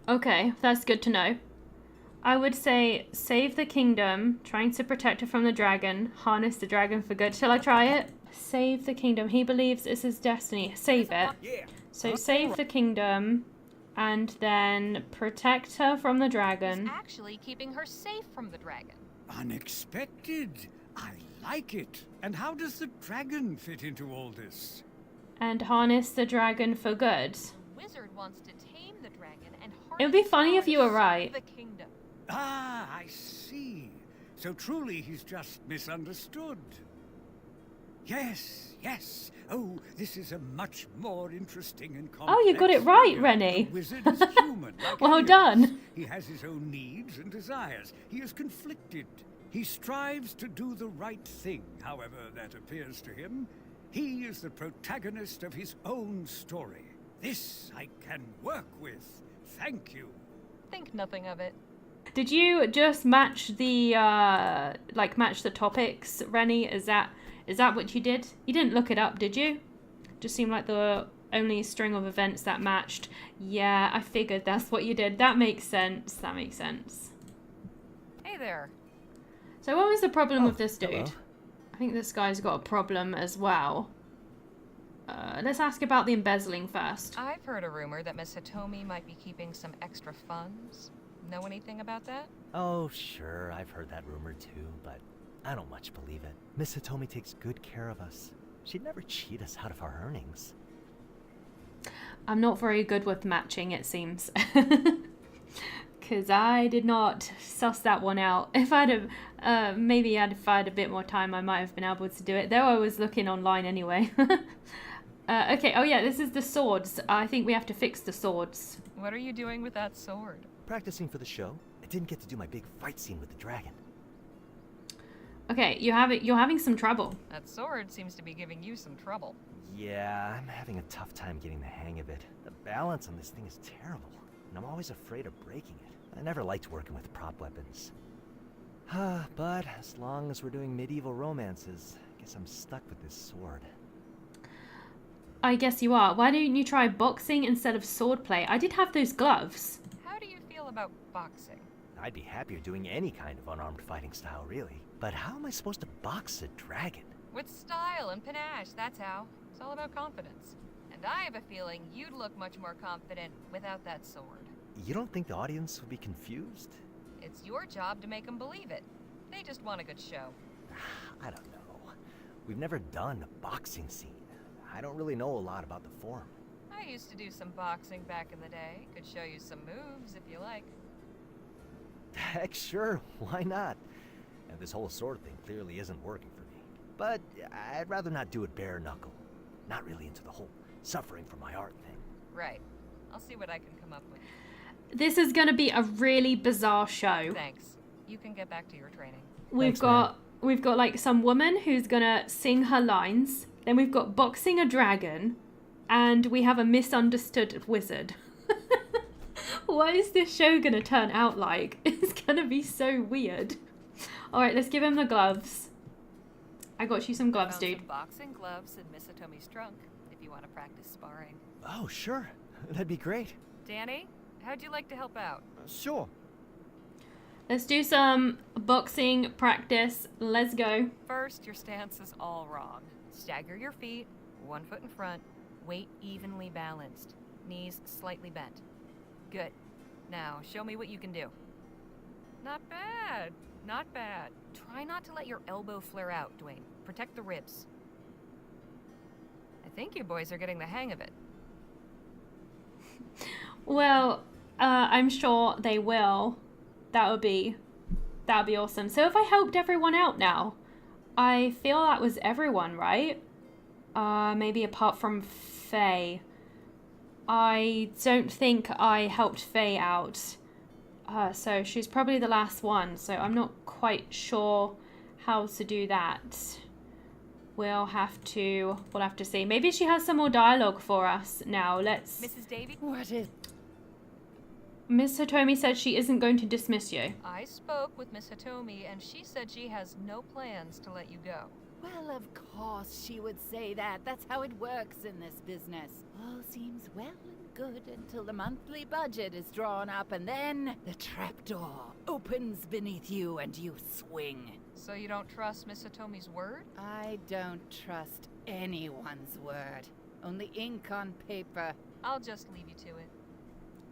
Okay, that's good to know. I would say save the kingdom, trying to protect her from the dragon, harness the dragon for good. Shall I try it? Save the kingdom. He believes it's his destiny. Save it. Yeah. So save the kingdom and then protect her from the dragon. He's actually keeping her safe from the dragon. Unexpected. I like it. And how does the dragon fit into all this? And harness the dragon for good. The wizard wants to tame the dragon and It would be funny if you were right. the kingdom. Ah, I see. So truly he's just misunderstood. Yes, yes. Oh, this is a much more interesting and complex... Oh, you got it right, figure. Rennie. The wizard is human, like Well any of done. us. He has his own needs and desires. He is conflicted. He strives to do the right thing, however that appears to him. He is the protagonist of his own story. This I can work with. Thank you. Think nothing of it. Did you just match the match the topics, Rennie? Is that what you did? You didn't look it up, did you? Just seemed like the only string of events that matched. Yeah, I figured that's what you did. That makes sense. That makes sense. Hey there. So what was the problem with this dude? hello. I think this guy's got a problem as well. Let's ask about the embezzling first. I've heard a rumor that Miss Hitomi might be keeping some extra funds. Know anything about that? Oh, sure, I've heard that rumor too, but I don't much believe it. Miss Hitomi takes good care of us. She'd never cheat us out of our earnings. I'm not very good with matching, it seems. Because I did not suss that one out. If I'd have, maybe if I had a bit more time, I might have been able to do it. Though I was looking online anyway. Okay, oh yeah, this is the swords. I think we have to fix the swords. What are you doing with that sword? Practicing for the show. I didn't get to do my big fight scene with the dragon. Okay, you're having some trouble. That sword seems to be giving you some trouble. Yeah, I'm having a tough time getting the hang of it. The balance on this thing is terrible, and I'm always afraid of breaking it. I never liked working with prop weapons. But as long as we're doing medieval romances, I guess I'm stuck with this sword. I guess you are. Why don't you try boxing instead of swordplay? I did have those gloves. How do you feel about boxing? I'd be happier doing any kind of unarmed fighting style, really. But how am I supposed to box a dragon? With style and panache, that's how. It's all about confidence. And I have a feeling you'd look much more confident without that sword. You don't think the audience would be confused? It's your job to make them believe it. They just want a good show. I don't know. We've never done a boxing scene. I don't really know a lot about the form. I used to do some boxing back in the day. Could show you some moves if you like. Heck, sure. Why not? This whole sword thing clearly isn't working for me. But I'd rather not do it bare knuckle. Not really into the whole suffering for my art thing. Right. I'll see what I can come up with. This is going to be a really bizarre show. Thanks. You can get back to your training. We've got like some woman who's going to sing her lines. Then we've got boxing a dragon. And we have a misunderstood wizard. What is this show going to turn out like? It's going to be so weird. Alright, let's give him the gloves. I got you some gloves, dude. Some boxing gloves in Miss Hitomi's trunk, if you want to practice sparring. Oh, sure. That'd be great. Danny, how'd you like to help out? Sure. Let's do some boxing practice. Let's go. First, your stance is all wrong. Stagger your feet, 1 foot in front, weight evenly balanced, knees slightly bent. Good. Now, show me what you can do. Not bad. Not bad. Try not to let your elbow flare out, Dwayne. Protect the ribs. I think you boys are getting the hang of it. Well, I'm sure they will. That would be awesome. So if I helped everyone out now, I feel that was everyone, right? Maybe apart from Faye. I don't think I helped Faye out. So she's probably the last one, so I'm not quite sure how to do that. We'll have to see. Maybe she has some more dialogue for us now. Let's... Mrs. Davy? What is... Miss Hitomi said she isn't going to dismiss you. I spoke with Miss Hitomi, and she said she has no plans to let you go. Well, of course she would say that. That's how it works in this business. All seems well and good until the monthly budget is drawn up, and then the trapdoor opens beneath you and you swing. So you don't trust Miss Hitomi's word? I don't trust anyone's word. Only ink on paper. I'll just leave you to it.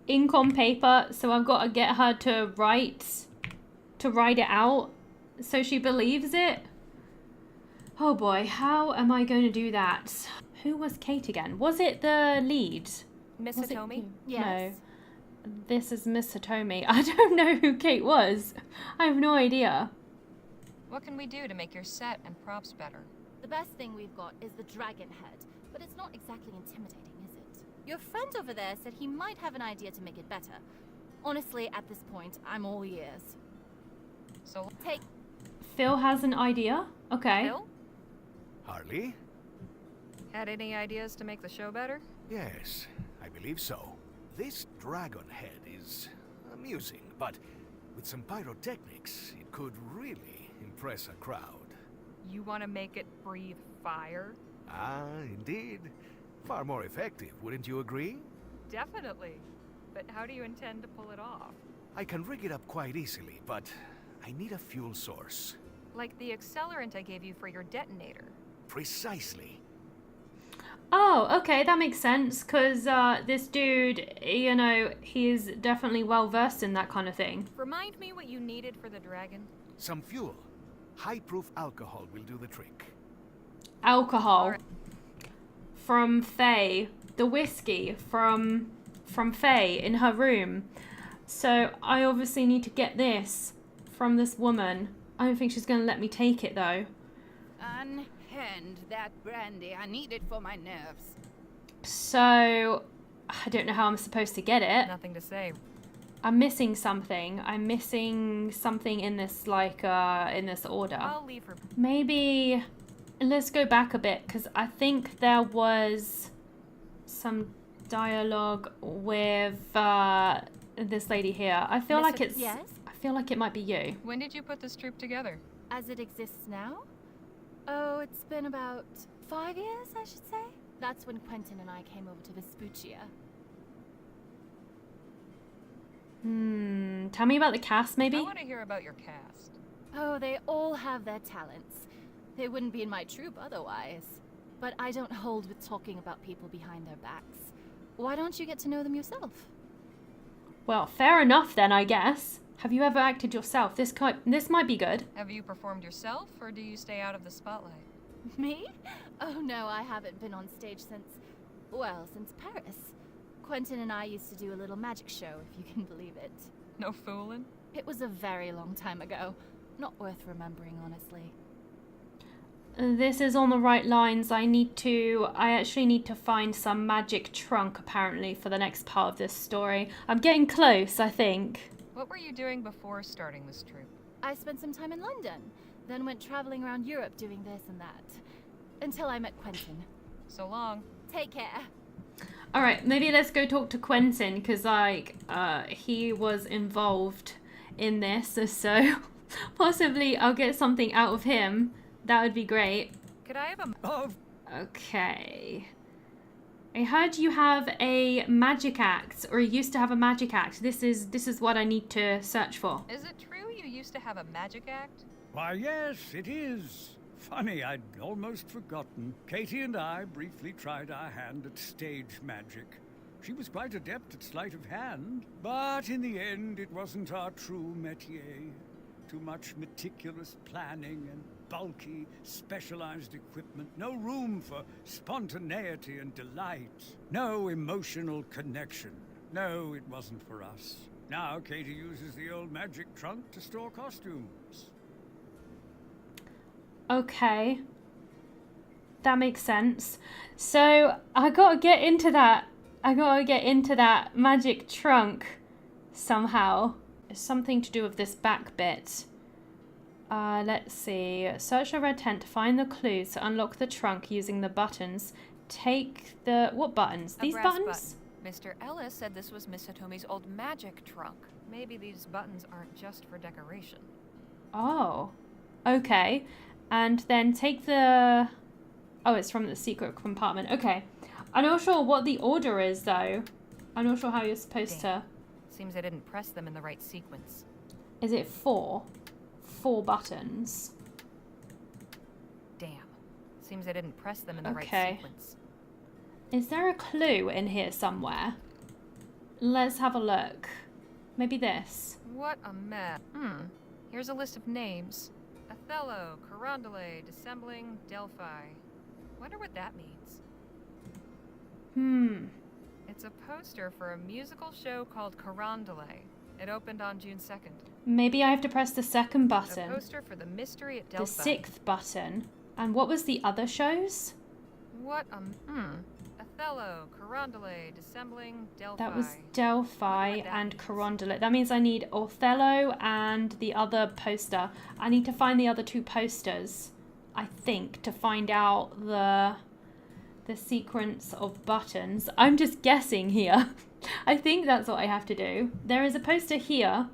Ink on paper, so I've got to get her to write it out so she believes it. Oh boy, how am I going to do that? Who was Kate again? Was it the lead? Miss Hitomi? Yes. No. This is Miss Hitomi. I don't know who Kate was. I have no idea. What can we do to make your set and props better? The best thing we've got is the dragon head, but it's not exactly intimidating, is it? Your friend over there said he might have an idea to make it better. Honestly, at this point, I'm all ears. So take... Phil has an idea? Okay. Phil? Harley? Had any ideas to make the show better? Yes, I believe so. This dragon head is amusing, but with some pyrotechnics, it could really impress a crowd. You want to make it breathe fire? Ah, indeed. Far more effective, wouldn't you agree? Definitely. But how do you intend to pull it off? I can rig it up quite easily, but I need a fuel source. Like the accelerant I gave you for your detonator. Precisely. Oh, okay, that makes sense, because this dude, you know, he's definitely well versed in that kind of thing. Remind me what you needed for the dragon. Some fuel. High-proof alcohol will do the trick. Alcohol. From Faye. The whiskey from Faye in her room. So I obviously need to get this from this woman. I don't think she's going to let me take it, though. Unhand that brandy. I need it for my nerves. So I don't know how I'm supposed to get it. Nothing to say. I'm missing something. I'm missing something in this, like, in this order. I'll leave her. Maybe let's go back a bit, because I think there was some dialogue with this lady here. I feel like it's... Yes? I feel like it might be you. When did you put this troop together? As it exists now? Oh, it's been about 5 years, I should say. That's when Quentin and I came over to Vespuccia. Tell me about the cast, maybe? I want to hear about your cast. Oh, they all have their talents. They wouldn't be in my troupe otherwise. But I don't hold with talking about people behind their backs. Why don't you get to know them yourself? Well, fair enough then, I guess. Have you ever acted yourself? This might be good. Have you performed yourself, or do you stay out of the spotlight? Me? Oh no, I haven't been on stage since Paris. Quentin and I used to do a little magic show, if you can believe it. No fooling? It was a very long time ago. Not worth remembering, honestly. This is on the right lines. I actually need to find some magic trunk, apparently, for the next part of this story. I'm getting close, I think. What were you doing before starting this troupe? I spent some time in London, then went traveling around Europe doing this and that. Until I met Quentin. So long. Take care. Alright, maybe let's go talk to Quentin, because, like, he was involved in this, so possibly I'll get something out of him. That would be great. Could I have a... Okay. I heard you have a magic axe, or you used to have a magic axe. This is what I need to search for. Is it true you used to have a magic act? Why, yes, it is. Funny, I'd almost forgotten. Katie and I briefly tried our hand at stage magic. She was quite adept at sleight of hand, but in the end it wasn't our true métier. Too much meticulous planning and bulky, specialized equipment. No room for spontaneity and delight. No emotional connection. No, it wasn't for us. Now Katie uses the old magic trunk to store costumes. Okay. That makes sense. So, I gotta get into that. I gotta get into that magic trunk somehow. It's something to do with this back bit. Let's see. Search the red tent to find the clues to unlock the trunk using the buttons. Take the... What buttons? These buttons? Mr. Ellis said this was Miss Hitomi's old magic trunk. Maybe these buttons aren't just for decoration. Oh. Okay. And then take the... Oh, it's from the secret compartment. Okay. I'm not sure what the order is, though. I'm not sure how you're supposed to... Seems I didn't press them in the right sequence. Is it 4? 4 buttons. Damn. Seems I didn't press them in the right sequence. Is there a clue in here somewhere? Let's have a look. Maybe this. What a mess. Here's a list of names. Othello, Carondelet, Dissembling, Delphi. Wonder what that means. It's a poster for a musical show called Carondelet. It opened on June 2nd. Maybe I have to press the second button. A poster for the mystery at Delphi. The 6th button. And what was the other shows? What a... Othello, Carondelet, Dissembling, Delphi. That was Delphi and Carondelet. That means I need Othello and the other poster. I need to find the other 2 posters, I think, to find out the sequence of buttons. I'm just guessing here. I think that's what I have to do. There is a poster here.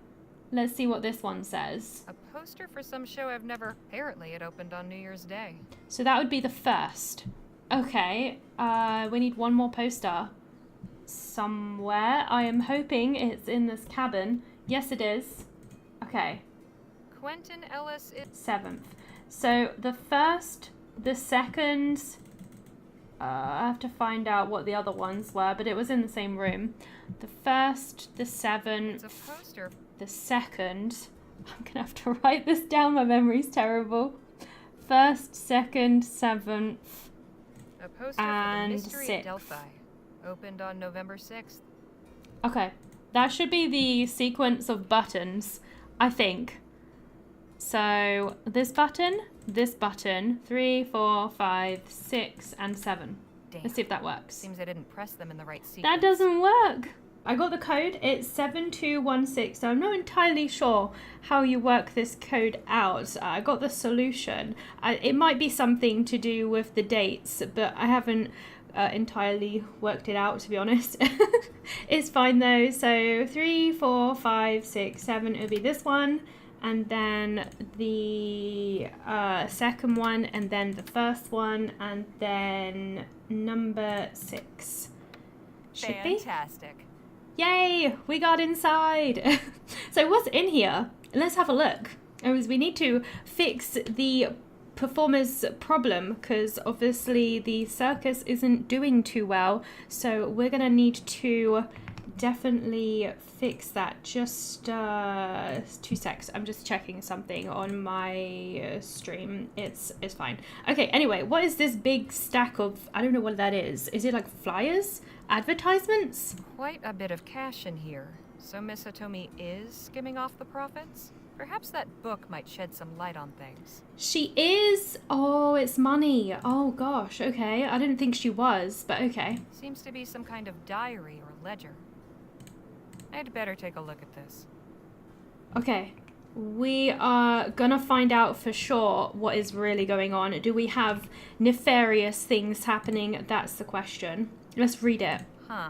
Let's see what this one says. A poster for some show I've never... Apparently it opened on New Year's Day. So that would be the first. Okay, we need one more poster somewhere. I am hoping it's in this cabin. Yes, it is. Okay. Quentin Ellis is 7th. So the 1st, the 2nd, I have to find out what the other ones were, but it was in the same room. The 1st, the 7th, it's a poster. the 2nd. I'm gonna have to write this down, my memory's terrible. 1st, 2nd, 7th, A poster and for the Mystery 6th. at Delphi. Opened on November 6th. Okay, that should be the sequence of buttons, I think. So this button, 3, 4, 5, 6, and 7. Damn. Let's see if that works. Seems I didn't press them in the right sequence. That doesn't work. I got the code. It's 7216. So I'm not entirely sure how you work this code out. I got the solution. It might be something to do with the dates, but I haven't entirely worked it out, to be honest. It's fine though. So 3, 4, 5, 6, 7. It'll be this one, and then the second one, and then the first one, and then number 6. Should be. Fantastic. Yay! We got inside! So what's in here? Let's have a look. We need to fix the performer's problem, because obviously the circus isn't doing too well. So we're going to need to definitely fix that. Just 2 secs. I'm just checking something on my stream. It's fine. Okay, anyway, what is this big stack of... I don't know what that is. Is it like flyers? Advertisements? Quite a bit of cash in here. So Miss Hitomi is skimming off the profits? Perhaps that book might shed some light on things. She is? Oh, it's money. Oh gosh, okay. I didn't think she was, but okay. Seems to be some kind of diary or ledger. I'd better take a look at this. Okay. We are gonna find out for sure what is really going on. Do we have nefarious things happening? That's the question. Let's read it. Huh.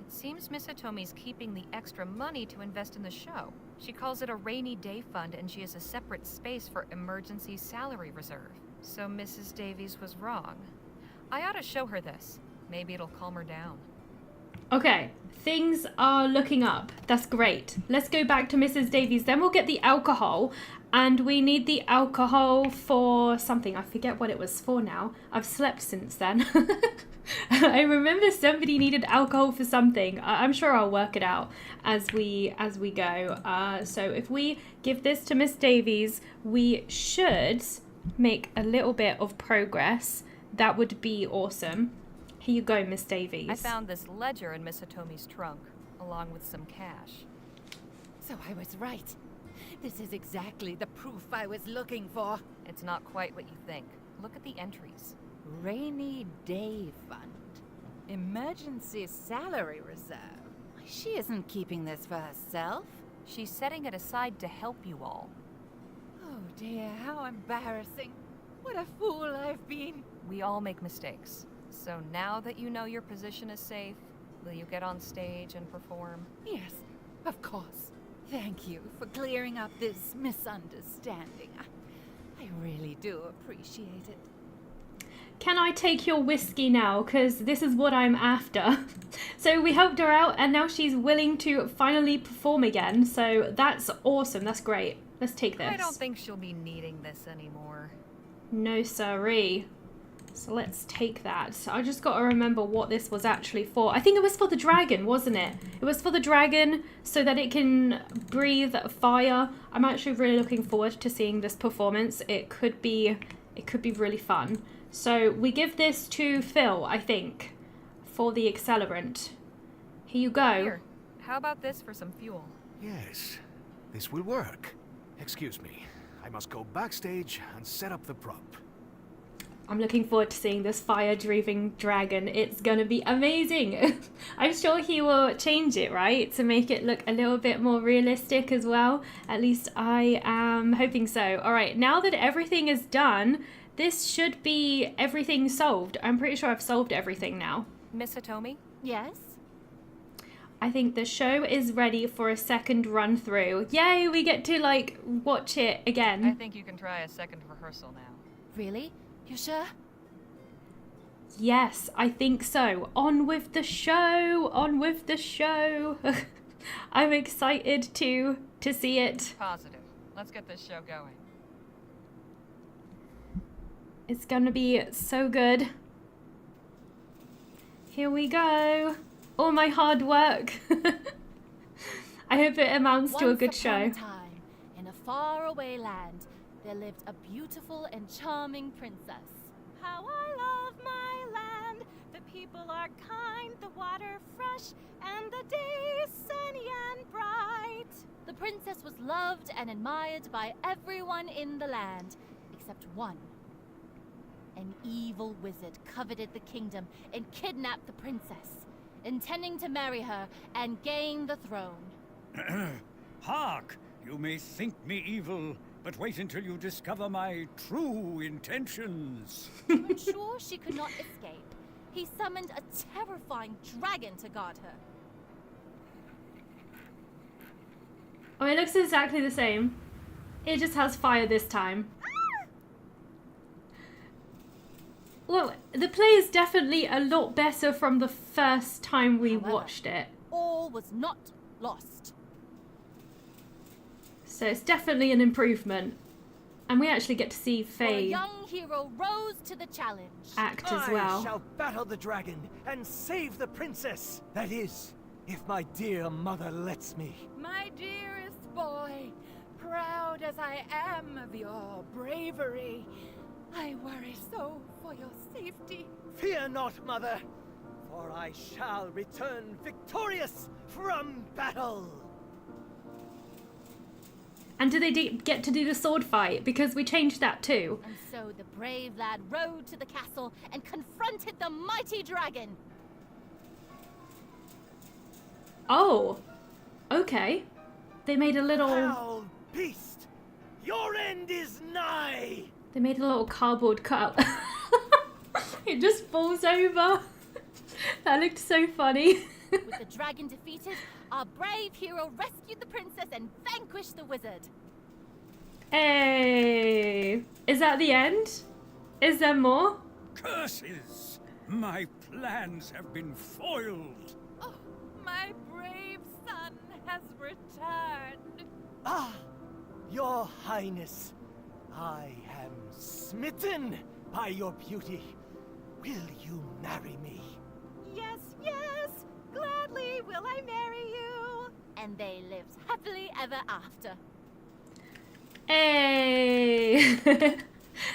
It seems Miss Hitomi's keeping the extra money to invest in the show. She calls it a rainy day fund, and she has a separate space for emergency salary reserve. So Mrs. Davies was wrong. I ought to show her this. Maybe it'll calm her down. Okay, things are looking up. That's great. Let's go back to Mrs. Davies. Then we'll get the alcohol. And we need the alcohol for something. I forget what it was for now. I've slept since then. I remember somebody needed alcohol for something. I'm sure I'll work it out as we go. So if we give this to Miss Davies, we should make a little bit of progress. That would be awesome. Here you go, Miss Davies. I found this ledger in Miss Hitomi's trunk, along with some cash. So I was right. This is exactly the proof I was looking for. It's not quite what you think. Look at the entries. Rainy Day Fund. Emergency Salary Reserve. She isn't keeping this for herself. She's setting it aside to help you all. Oh dear, how embarrassing. What a fool I've been. We all make mistakes. So now that you know your position is safe, will you get on stage and perform? Yes, of course. Thank you for clearing up this misunderstanding. I really do appreciate it. Can I take your whiskey now? Because this is what I'm after. So we helped her out, and now she's willing to finally perform again. So that's awesome. That's great. Let's take this. I don't think she'll be needing this anymore. No siree. So let's take that. I just got to remember what this was actually for. I think it was for the dragon, wasn't it? It was for the dragon so that it can breathe fire. I'm actually really looking forward to seeing this performance. It could be really fun. So we give this to Phil, I think, for the accelerant. Here you go. Here, how about this for some fuel? Yes, this will work. Excuse me. I must go backstage and set up the prop. I'm looking forward to seeing this fire-breathing dragon. It's gonna be amazing. I'm sure he will change it, right? To make it look a little bit more realistic as well. At least I am hoping so. All right, now that everything is done, this should be everything solved. I'm pretty sure I've solved everything now. Miss Hitomi? Yes? I think the show is ready for a second run through. Yay, we get to like watch it again. I think you can try a second rehearsal now. Really? You sure? Yes, I think so. On with the show! On with the show! I'm excited to see it. Positive. Let's get this show going. It's gonna be so good. Here we go. All my hard work. I hope it amounts to a good show. Once upon a time, in a faraway land, there lived a beautiful and charming princess. How I love my land. The people are kind, the water fresh, and the day sunny and bright. The princess was loved and admired by everyone in the land, except one. An evil wizard coveted the kingdom and kidnapped the princess, intending to marry her and gain the throne. Hark! You may think me evil, but wait until you discover my true intentions. To ensure she could not escape, he summoned a terrifying dragon to guard her. Oh, it looks exactly the same. It just has fire this time. Well, the play is definitely a lot better from the first time we watched it. All was not lost. So it's definitely an improvement. And we actually get to see For a Faye young hero rose to the challenge. act as I well. shall battle the dragon and save the princess. That is, if my dear mother lets me. My dearest boy, proud as I am of your bravery, I worry so for your safety. Fear not, mother, for I shall return victorious from battle. And do they get to do the sword fight? Because we changed that too. And so the brave lad rode to the castle and confronted the mighty dragon. Oh, okay. They made a little... Foul beast, your end is nigh. They made a little cardboard cutout. It just falls over. That looked so funny. With the dragon defeated, our brave hero rescued the princess and vanquished the wizard. Hey, is that the end? Is there more? Curses! My plans have been foiled. Oh, my brave son has returned. Ah, your highness, I am smitten by your beauty. Will you marry me? Yes, yes, gladly will I marry you. And they lived happily ever after. Hey!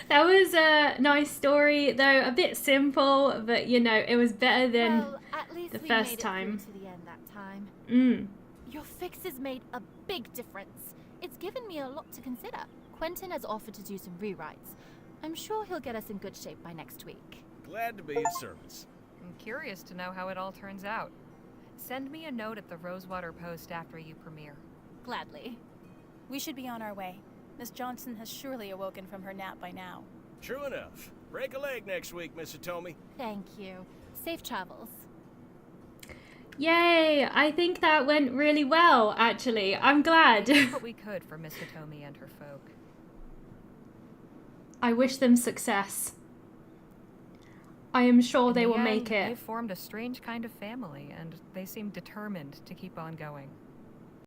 That was a nice story, though a bit simple, but you know, it was better than Well, at least the we first made it time. through to the end that time. Mm. Your fixes made a big difference. It's given me a lot to consider. Quentin has offered to do some rewrites. I'm sure he'll get us in good shape by next week. Glad to be of service. I'm curious to know how it all turns out. Send me a note at the Rosewater Post after you premiere. Gladly. We should be on our way. Miss Johnson has surely awoken from her nap by now. True enough. Break a leg next week, Miss Hitomi. Thank you. Safe travels. Yay! I think that went really well, actually. I'm glad. We did what we could for Miss Hitomi and her folk. I wish them success. I am sure they will make They it. formed a strange kind of family, and they seem determined to keep on going.